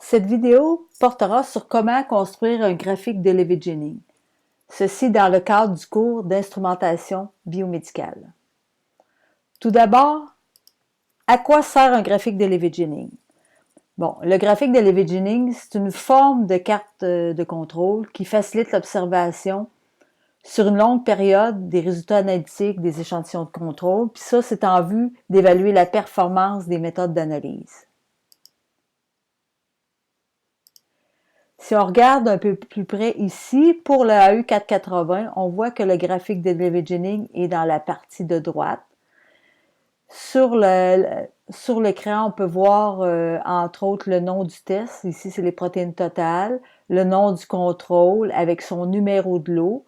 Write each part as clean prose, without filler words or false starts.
Cette vidéo portera sur comment construire un graphique de Levi-Jennings. Ceci dans le cadre du cours d'instrumentation biomédicale. Tout d'abord, à quoi sert un graphique de Levi-Jennings? Bon, le graphique de Levi-Jennings, c'est une forme de carte de contrôle qui facilite l'observation sur une longue période des résultats analytiques des échantillons de contrôle, puis ça, c'est en vue d'évaluer la performance des méthodes d'analyse. Si on regarde un peu plus près ici, pour le AU480, on voit que le graphique de Levi-Jennings est dans la partie de droite. Sur l'écran, on peut voir, entre autres, le nom du test. Ici, c'est les protéines totales, le nom du contrôle avec son numéro de lot.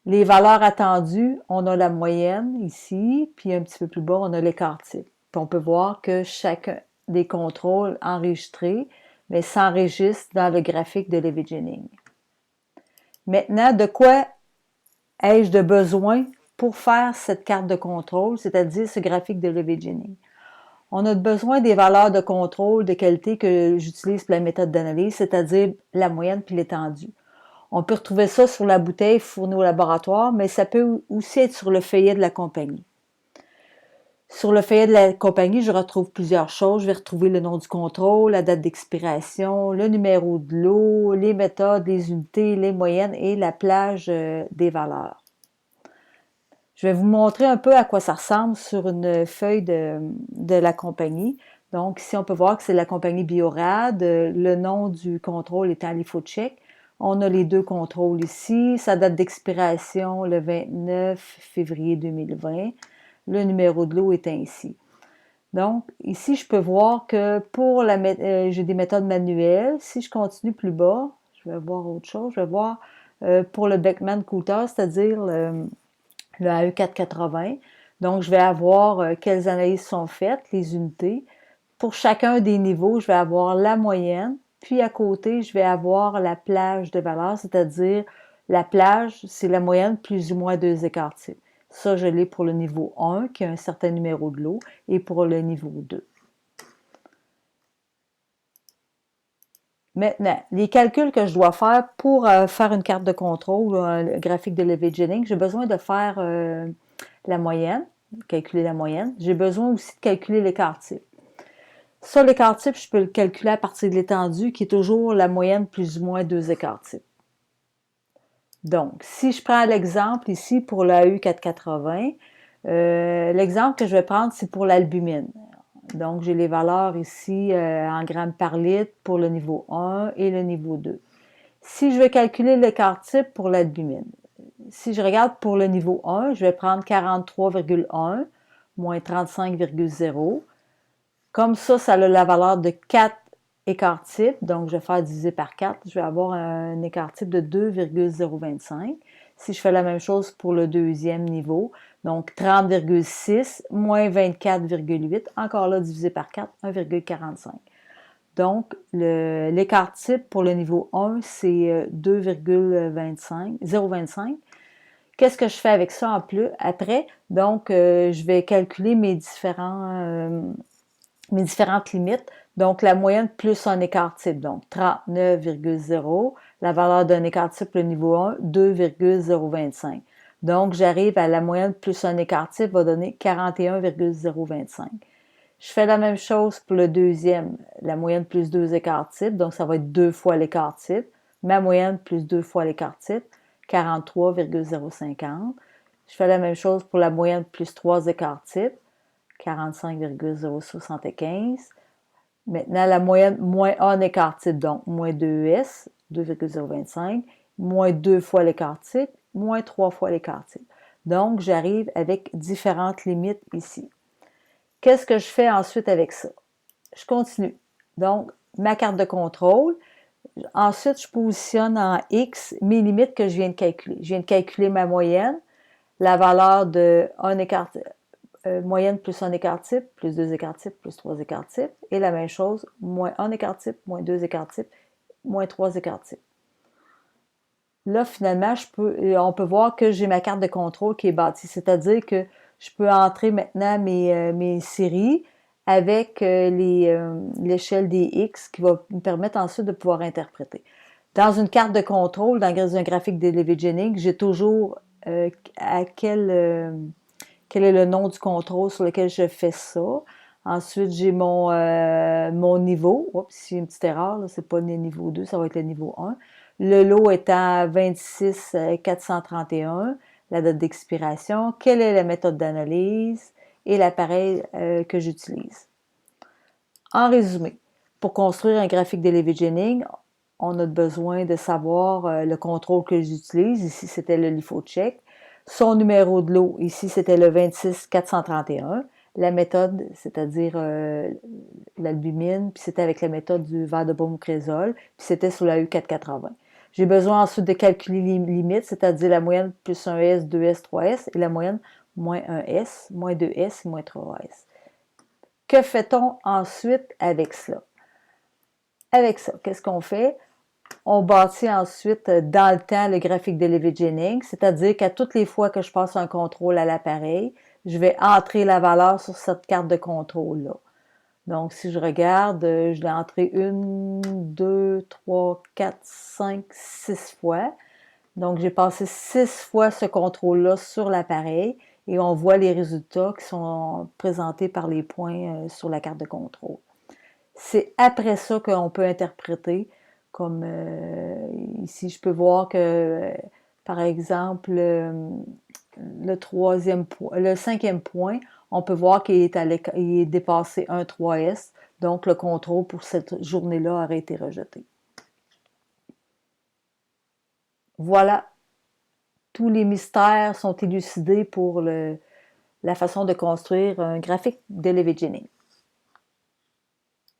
Les valeurs attendues, on a la moyenne ici, puis un petit peu plus bas, on a l'écart type. Puis on peut voir que chacun des contrôles enregistrés mais s'enregistre dans le graphique de Levi-Jennings. Maintenant, de quoi ai-je de besoin pour faire cette carte de contrôle, c'est-à-dire ce graphique de Levi-Jennings? On a besoin des valeurs de contrôle de qualité que j'utilise pour la méthode d'analyse, c'est-à-dire la moyenne puis l'étendue. On peut retrouver ça sur la bouteille fournie au laboratoire, mais ça peut aussi être sur le feuillet de la compagnie. Sur le feuillet de la compagnie, je retrouve plusieurs choses. Je vais retrouver le nom du contrôle, la date d'expiration, le numéro de lot, les méthodes, les unités, les moyennes et la plage des valeurs. Je vais vous montrer un peu à quoi ça ressemble sur une feuille de la compagnie. Donc, ici, on peut voir que c'est la compagnie Biorad. Le nom du contrôle étant l'IFOCheck. On a les deux contrôles ici. Sa date d'expiration, le 29 février 2020. Le numéro de lot est ainsi. Donc, ici, je peux voir que pour j'ai des méthodes manuelles. Si je continue plus bas, je vais voir autre chose. Je vais voir pour le Beckman-Coulter, c'est-à-dire le AE480. Donc, je vais avoir quelles analyses sont faites, les unités. Pour chacun des niveaux, je vais avoir la moyenne. Puis, à côté, je vais avoir la plage de valeurs, c'est-à-dire la plage, c'est la moyenne plus ou moins 2 écarts types. Ça, je l'ai pour le niveau 1, qui a un certain numéro de lot, et pour le niveau 2. Maintenant, les calculs que je dois faire pour faire une carte de contrôle, un graphique de Levi-Jennings, j'ai besoin de faire la moyenne, calculer la moyenne. J'ai besoin aussi de calculer l'écart type. Ça, l'écart type, je peux le calculer à partir de l'étendue, qui est toujours la moyenne plus ou moins 2 écarts types. Donc, si je prends l'exemple ici pour la U480, l'exemple que je vais prendre, c'est pour l'albumine. Donc, j'ai les valeurs ici en grammes par litre pour le niveau 1 et le niveau 2. Si je veux calculer l'écart type pour l'albumine, si je regarde pour le niveau 1, je vais prendre 43,1 moins 35,0. Comme ça a la valeur de 4 écarts types, donc je vais faire diviser par 4, je vais avoir un écart type de 2,025. Si je fais la même chose pour le deuxième niveau, donc 30,6 moins 24,8, encore là divisé par 4, 1,45. Donc, l'écart type pour le niveau 1, c'est 2,25, 0,25. Qu'est-ce que je fais avec ça en plus après? Donc, je vais calculer mes différentes limites. Donc, la moyenne plus un écart type. Donc, 39,0. La valeur d'un écart type, le niveau 1, 2,025. Donc, j'arrive à la moyenne plus un écart type va donner 41,025. Je fais la même chose pour le deuxième, la moyenne plus 2 écarts types, donc ça va être 2 fois l'écart type. Ma moyenne plus 2 fois l'écart type, 43,050. Je fais la même chose pour la moyenne plus 3 écarts types, 45,075. Maintenant, la moyenne moins 1 écart type, donc moins 2S, 2,025, moins 2 fois l'écart type, moins 3 fois l'écart type. Donc, j'arrive avec différentes limites ici. Qu'est-ce que je fais ensuite avec ça? Je continue. Donc, ma carte de contrôle. Ensuite, je positionne en X mes limites que je viens de calculer. Je viens de calculer ma moyenne, la valeur de 1 écart, moyenne plus 1 écart type, plus 2 écarts types, plus 3 écarts types. Et la même chose, moins 1 écart type, moins 2 écarts types, moins 3 écarts types. Là, finalement, on peut voir que j'ai ma carte de contrôle qui est bâtie. C'est-à-dire que je peux entrer maintenant mes séries avec l'échelle des X qui va me permettre ensuite de pouvoir interpréter. Dans une carte de contrôle, dans un graphique de Levi-Jennings, j'ai toujours quel est le nom du contrôle sur lequel je fais ça. Ensuite, j'ai mon niveau. Oups, c'est une petite erreur, c'est pas le niveau 2, ça va être le niveau 1. Le lot est à 26 431, la date d'expiration, quelle est la méthode d'analyse et l'appareil que j'utilise. En résumé, pour construire un graphique de Levi-Jennings, on a besoin de savoir le contrôle que j'utilise. Ici, c'était le LiFoCheck. Son numéro de lot, ici, c'était le 26431. La méthode, c'est-à-dire l'albumine, puis c'était avec la méthode du verre de Baumol-Crézol, puis c'était sur la U480. J'ai besoin ensuite de calculer les limites, c'est-à-dire la moyenne plus 1S, 2S, 3S, et la moyenne moins 1S, moins 2S et moins 3S. Que fait-on ensuite avec cela? Avec ça, qu'est-ce qu'on fait? On bâtit ensuite dans le temps le graphique de Levi-Jennings, c'est-à-dire qu'à toutes les fois que je passe un contrôle à l'appareil, je vais entrer la valeur sur cette carte de contrôle-là. Donc, si je regarde, je l'ai entré 1, 2, 3, 4, 5, 6 fois. Donc, j'ai passé 6 fois ce contrôle-là sur l'appareil et on voit les résultats qui sont présentés par les points sur la carte de contrôle. C'est après ça qu'on peut interpréter, comme ici, je peux voir que, par exemple, le cinquième point, on peut voir qu'il est dépassé 1,3S, donc le contrôle pour cette journée-là aurait été rejeté. Voilà, tous les mystères sont élucidés pour la façon de construire un graphique de Levi-Jennings.